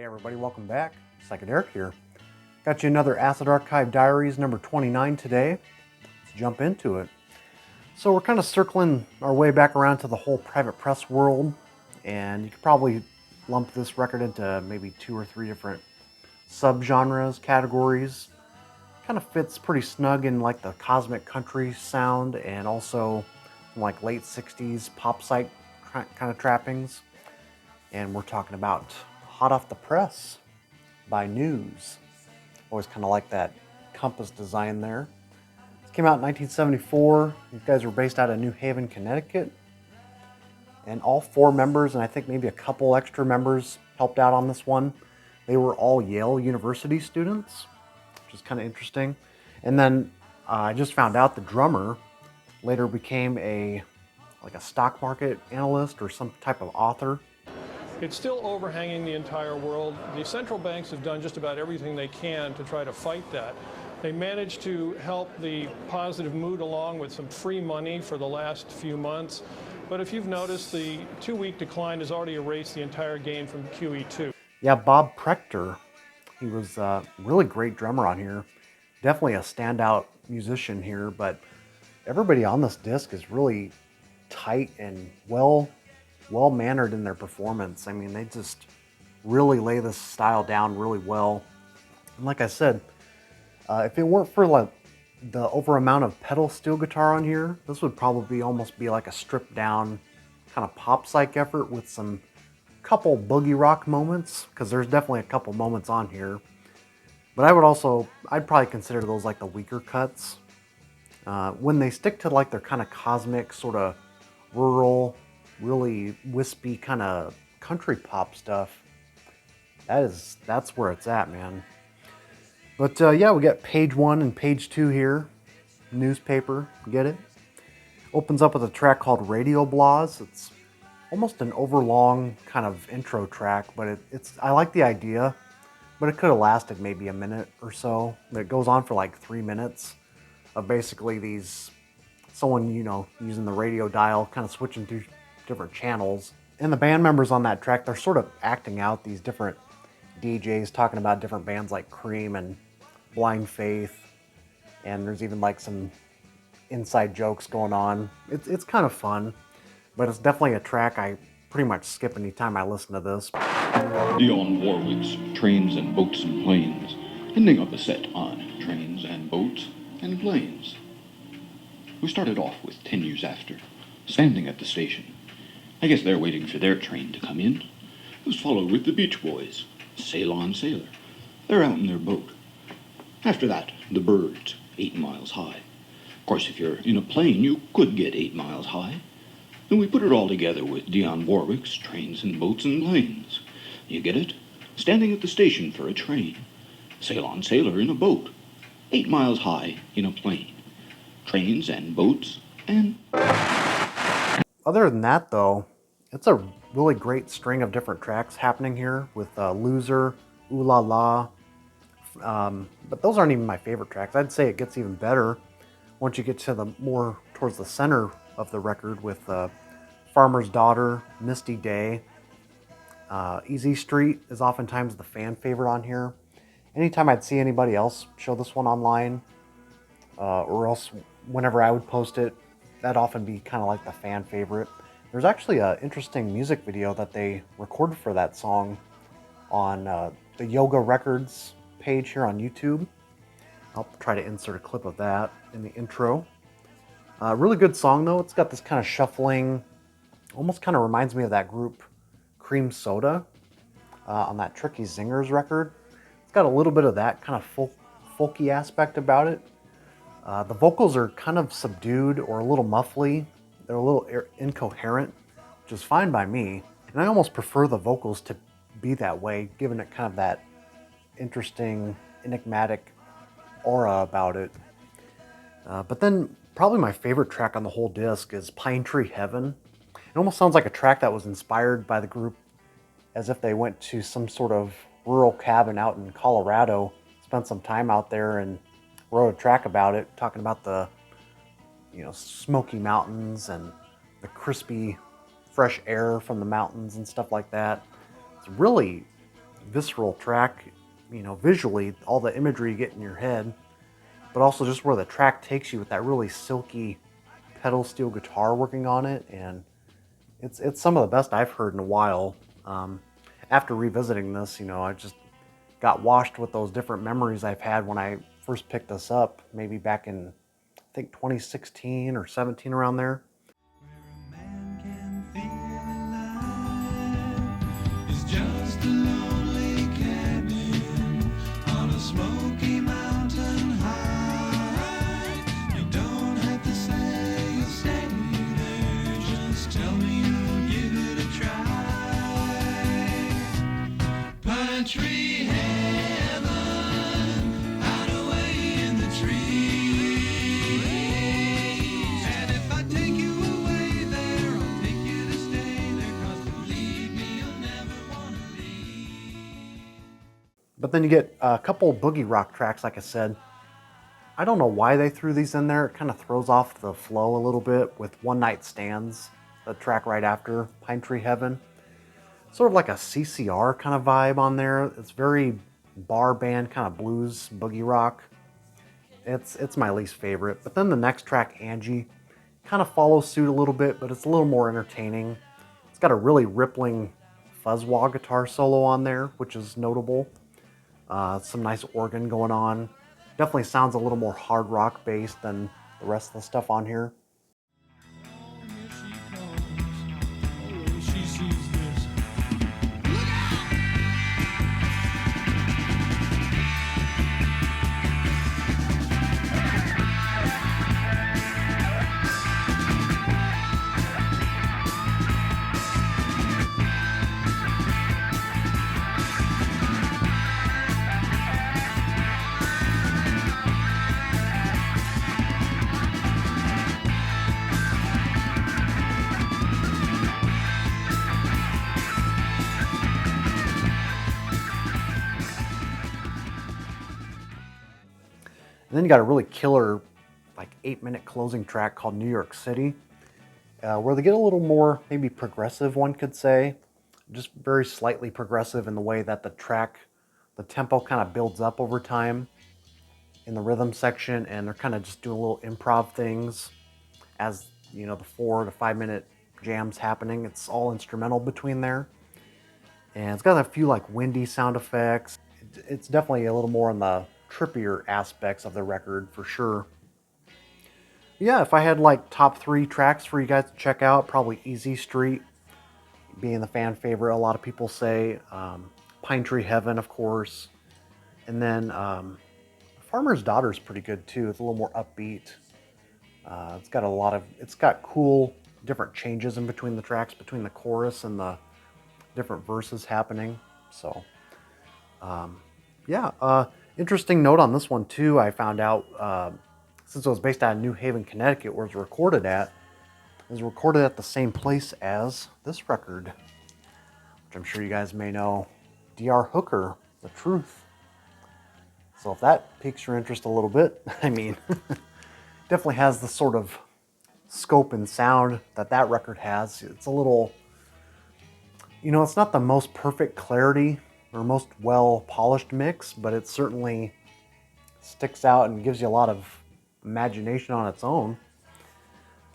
Hey everybody, welcome back. Psychedelic here. Got you another Acid Archive Diaries number 29 today. Let's jump into it. So we're kind of circling our way back around to the whole private press world, and you could probably lump this record into maybe 2 or 3 different subgenres, categories. Kind of fits pretty snug in like the cosmic country sound and also like late 60s pop psych kind of trappings. And we're talking about Hot Off the Press by News. Always kind of like that compass design there. This came out in 1974. These guys were based out of New Haven, Connecticut. And all 4 members, and I think maybe a couple extra members, helped out on this one. They were all Yale University students, which is kind of interesting. And then I just found out the drummer later became a stock market analyst or some type of author. It's still overhanging the entire world. The central banks have done just about everything they can to try to fight that. They managed to help the positive mood along with some free money for the last few months. But if you've noticed, the 2-week decline has already erased the entire gain from QE2. Yeah, Bob Prechter, he was a really great drummer on here. Definitely a standout musician here, but everybody on this disc is really tight and well-mannered in their performance. I mean, they just really lay this style down really well. And like I said, if it weren't for like the over amount of pedal steel guitar on here, this would probably almost be like a stripped down kind of pop psych effort with some couple boogie rock moments, because there's definitely a couple moments on here. But I'd probably consider those like the weaker cuts. When they stick to like their kind of cosmic, sort of rural, really wispy kind of country pop stuff, that's where it's at, man. But yeah, we got page 1 and page 2 here. Newspaper, get it? Opens up with a track called Radio Blahs. It's almost an overlong kind of intro track, but I like the idea, but it could have lasted maybe a minute or so. It goes on for like 3 minutes of basically someone, using the radio dial, kind of switching through different channels. And the band members on that track, they're sort of acting out these different DJs, talking about different bands like Cream and Blind Faith. And there's even like some inside jokes going on. It's kind of fun, but it's definitely a track I pretty much skip anytime I listen to this. Dionne Warwick's Trains and Boats and Planes, ending up the set on Trains and Boats and Planes. We started off with 10 Years After, standing at the station. I guess they're waiting for their train to come in. It was followed with the Beach Boys, Sail On Sailor. They're out in their boat. After that, the Byrds, 8 Miles High. Of course, if you're in a plane, you could get 8 miles high. And we put it all together with Dionne Warwick's Trains and Boats and Planes. You get it? Standing at the station for a train. Sail on sailor in a boat. 8 miles high in a plane. Trains and boats and... Other than that, though, it's a really great string of different tracks happening here with Loser, Ooh La La. But those aren't even my favorite tracks. I'd say it gets even better once you get to the more towards the center of the record with Farmer's Daughter, Misty Day. Easy Street is oftentimes the fan favorite on here. Anytime I'd see anybody else show this one online, or else whenever I would post it, that'd often be kind of like the fan favorite. There's actually an interesting music video that they recorded for that song on the Yoga Records page here on YouTube. I'll try to insert a clip of that in the intro. Really good song though. It's got this kind of shuffling, almost kind of reminds me of that group Cream Soda on that Tricky Zingers record. It's got a little bit of that kind of folky aspect about it. The vocals are kind of subdued or a little muffly. They're a little incoherent, which is fine by me. And I almost prefer the vocals to be that way, giving it kind of that interesting, enigmatic aura about it. But then probably my favorite track on the whole disc is Pine Tree Heaven. It almost sounds like a track that was inspired by the group as if they went to some sort of rural cabin out in Colorado, spent some time out there and wrote a track about it, talking about the Smoky Mountains and the crispy, fresh air from the mountains and stuff like that. It's really visceral track, visually, all the imagery you get in your head, but also just where the track takes you with that really silky pedal steel guitar working on it, and it's some of the best I've heard in a while. Um, After revisiting this, I just got washed with those different memories I've had when I first picked this up, maybe back in, I think, 2016 or 17, around there. Just a lonely cabin on a smoky mountain high. You don't have to say you'll stay there, just tell me you'll give it a try. Pine tree heaven, hide away in the trees. And if I take you away there, I'll take you to stay there, 'cause believe me, you'll never want to leave. But then you get a couple boogie rock tracks, like I said. I don't know why they threw these in there. It kind of throws off the flow a little bit with One Night Stands, the track right after Pine Tree Heaven. Sort of like a CCR kind of vibe on there. It's very bar band kind of blues boogie rock. It's my least favorite. But then the next track, Angie, kind of follows suit a little bit, but it's a little more entertaining. It's got a really rippling fuzz wah guitar solo on there, which is notable. Some nice organ going on. Definitely sounds a little more hard rock based than the rest of the stuff on here. Here she comes. Oh, she sees this. And then you got a really killer, like 8-minute closing track called New York City, where they get a little more maybe progressive, one could say. Just very slightly progressive in the way that the tempo kind of builds up over time in the rhythm section, and they're kind of just doing little improv things as the 4 to 5 minute jams happening. It's all instrumental between there, and it's got a few like windy sound effects. It's definitely a little more on the trippier aspects of the record for sure. Yeah, if I had like top 3 tracks for you guys to check out, probably Easy Street being the fan favorite, a lot of people say. Pine Tree Heaven, of course. And then Farmer's Daughter is pretty good too. It's a little more upbeat. It's got cool different changes in between the tracks, between the chorus and the different verses happening. So, yeah. Interesting note on this one too. I found out since it was based out of New Haven, Connecticut, where it was recorded at. It was recorded at the same place as this record, which I'm sure you guys may know, D.R. Hooker, The Truth. So if that piques your interest a little bit, I mean, definitely has the sort of scope and sound that record has. It's a little, it's not the most perfect clarity or most well polished mix, but it certainly sticks out and gives you a lot of imagination on its own.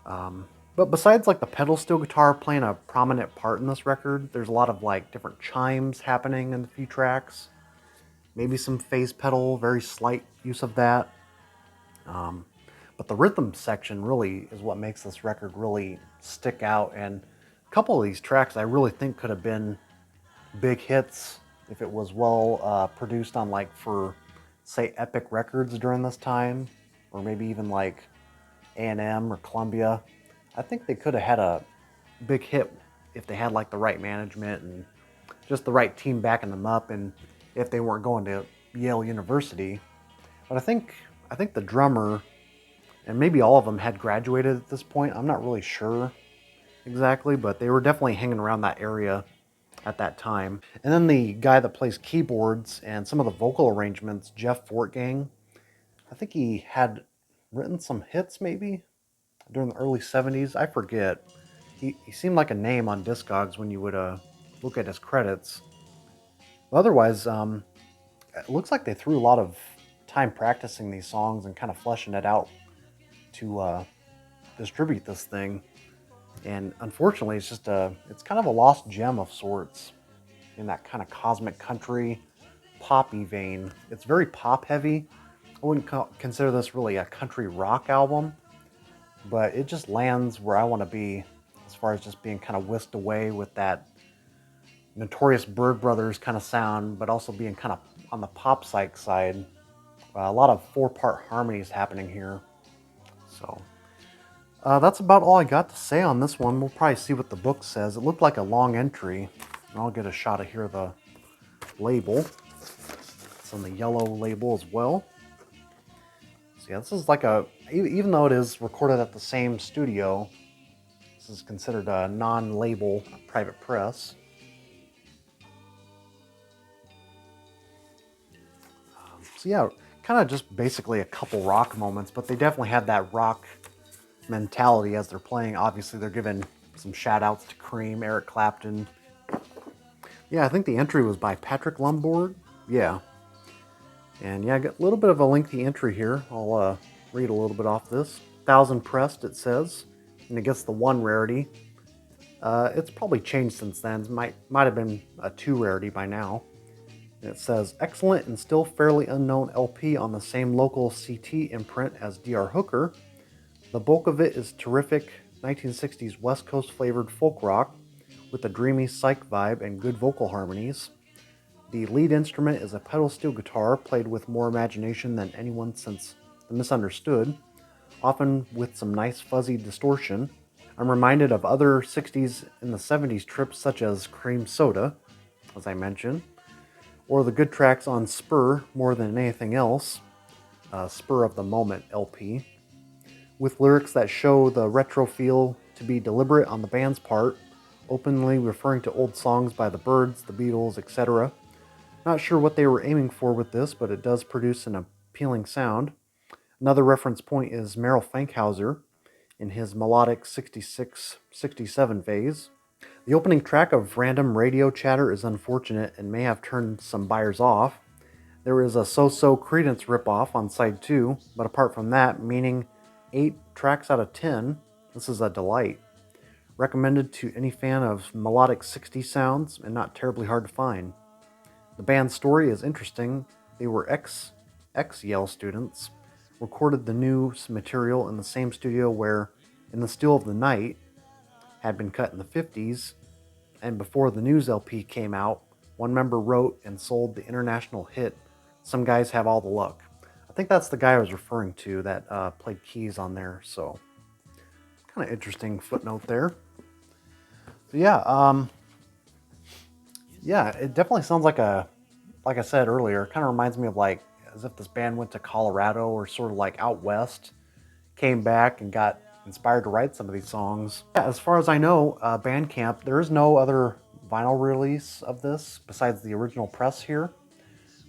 But besides like the pedal steel guitar playing a prominent part in this record, there's a lot of like different chimes happening in a few tracks. Maybe some phase pedal, very slight use of that. But the rhythm section really is what makes this record really stick out. And a couple of these tracks I really think could have been big hits if it was well produced on, like, for say Epic Records during this time, or maybe even like A&M or Columbia. I think they could have had a big hit if they had like the right management and just the right team backing them up, and if they weren't going to Yale University. But I think the drummer, and maybe all of them, had graduated at this point. I'm not really sure exactly, but they were definitely hanging around that area at that time. And then the guy that plays keyboards and some of the vocal arrangements, Jeff Fortgang, I think he had written some hits maybe during the early 70s. I forget. He seemed like a name on Discogs when you would look at his credits. Otherwise, it looks like they threw a lot of time practicing these songs and kind of fleshing it out to distribute this thing. And unfortunately, it's kind of a lost gem of sorts in that kind of cosmic country poppy vein. It's very pop heavy. I wouldn't consider this really a country rock album, but it just lands where I want to be as far as just being kind of whisked away with that Notorious Bird Brothers kind of sound, but also being kind of on the pop psych side. A lot of 4-part harmonies happening here. So that's about all I got to say on this one. We'll probably see what the book says. It looked like a long entry. And I'll get a shot of here the label. It's on the yellow label as well. So yeah, this is like even though it is recorded at the same studio, this is considered a non-label private press. So yeah, kind of just basically a couple rock moments, but they definitely had that rock mentality as they're playing. Obviously, they're giving some shout outs to Cream, Eric Clapton. Yeah, I think the entry was by Patrick Lumborg. Yeah. And yeah, I got a little bit of a lengthy entry here. I'll read a little bit off this. 1,000 pressed, it says. And it gets the 1 rarity. It's probably changed since then. It might have been a 2 rarity by now. And it says, excellent and still fairly unknown LP on the same local CT imprint as DR Hooker. The bulk of it is terrific 1960s West Coast flavored folk rock with a dreamy psych vibe and good vocal harmonies. The lead instrument is a pedal steel guitar played with more imagination than anyone since The Misunderstood, often with some nice fuzzy distortion. I'm reminded of other 60s and the 70s trips such as Cream Soda, as I mentioned, or the good tracks on Spur more than anything else, Spur of the Moment LP, with lyrics that show the retro feel to be deliberate on the band's part, openly referring to old songs by the Byrds, the Beatles, etc. Not sure what they were aiming for with this, but it does produce an appealing sound. Another reference point is Merrill Fankhauser in his melodic 66-67 phase. The opening track of Random Radio Chatter is unfortunate and may have turned some buyers off. There is a So-So Credence ripoff on side 2, but apart from that, meaning 8 tracks out of 10, this is a delight. Recommended to any fan of melodic 60s sounds and not terribly hard to find. The band's story is interesting. They were ex-Yale students, recorded the new material in the same studio where In the Still of the Night had been cut in the 50s, and before the News LP came out, one member wrote and sold the international hit Some Guys Have All the Luck. I think that's the guy I was referring to that played keys on there, so kind of interesting footnote there. So yeah, it definitely sounds like like I said earlier, kind of reminds me of like as if this band went to Colorado or sort of like out west, came back and got inspired to write some of these songs. Yeah, as far as I know, Bandcamp, there is no other vinyl release of this besides the original press here.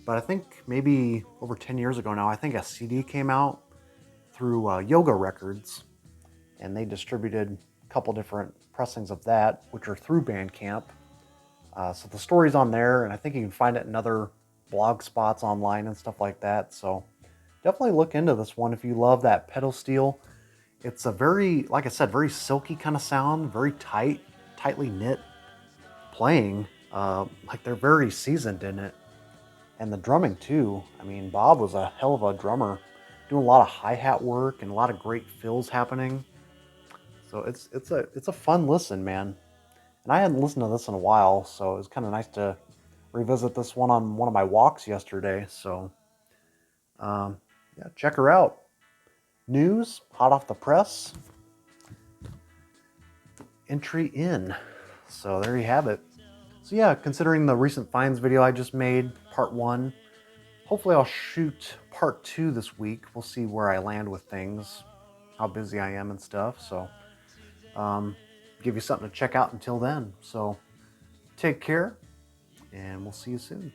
But I think maybe over 10 years ago now, I think a CD came out through Yoga Records, and they distributed a couple different pressings of that, which are through Bandcamp. So the story's on there, and I think you can find it in other blog spots online and stuff like that. So definitely look into this one if you love that pedal steel. It's a very, like I said, very silky kind of sound, very tightly knit playing. Like they're very seasoned in it. And the drumming too. I mean, Bob was a hell of a drummer, doing a lot of hi-hat work and a lot of great fills happening. So it's a fun listen, man. And I hadn't listened to this in a while, so it was kind of nice to revisit this one on one of my walks yesterday. So yeah, check her out. News, hot off the press, entry in. So there you have it. So yeah, considering the recent finds video I just made, part 1, hopefully I'll shoot part 2 this week. We'll see where I land with things, how busy I am and stuff. So give you something to check out until then. So take care, and we'll see you soon.